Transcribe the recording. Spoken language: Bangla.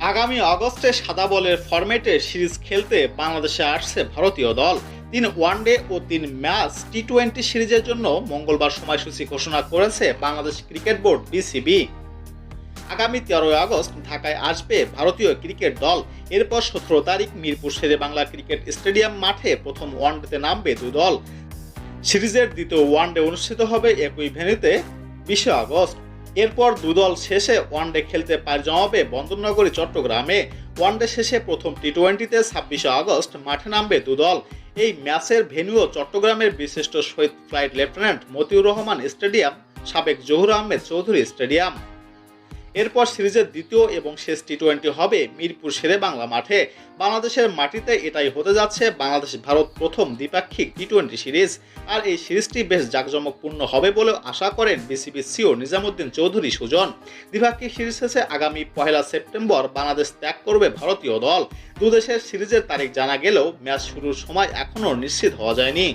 আগামী আগস্টে সাদা বলের ফরম্যাটে সিরিজ খেলতে বাংলাদেশে আসছে ভারতীয় দল। 3 ওয়ানডে ও 3 ম্যাচ টি-20 সিরিজের জন্য মঙ্গলবার সময়সূচি ঘোষণা করেছে বাংলাদেশ ক্রিকেট বোর্ড বিসিবি। আগামী 13 আগস্ট ঢাকায় আসবে ভারতীয় ক্রিকেট দল। এরপর 17 তারিখ মিরপুর শেরে বাংলা ক্রিকেট স্টেডিয়াম মাঠে প্রথম ওয়ানডেতে নামবে দুই দল। সিরিজের দ্বিতীয় ওয়ানডে অনুষ্ঠিত হবে একই ভেন্যুতে 20 আগস্ট। এরপর দুই দল শেষে ওয়ানডে খেলতে পায় জমাবে বন্দরনগরী চট্টগ্রামে। ওয়ানডে শেষে প্রথম টি-20তে 26 আগস্ট মাঠে নামবে দুই দল। এই ম্যাচের ভেন্যুও চট্টগ্রামের বিশিষ্ট শহীদ flight lieutenant Motiur Rahman stadium, সাবেক জহুর আহমেদ চৌধুরী স্টেডিয়াম। এরপর সিরিজের দ্বিতীয় এবং শেষ টি-20 হবে মিরপুর শেরে বাংলা মাঠে। বাংলাদেশের মাটিতে এটাই হতে যাচ্ছে বাংলাদেশ ভারত প্রথম দ্বিপাক্ষিক টি-20 সিরিজ। আর এই সিরিজটি বেশ জাঁকজমকপূর্ণ হবে বলে আশা করেন বিসিবি সিও নিজামুদ্দিন চৌধুরী সুজন। দ্বিপাক্ষিক সিরিজ শেষে আগামী 1 সেপ্টেম্বর বাংলাদেশ ত্যাগ করবে ভারতীয় দল। দুদেশের সিরিজের তারিখ জানা গেলেও ম্যাচ শুরুর সময় এখনও নিশ্চিত হওয়া যায়নি।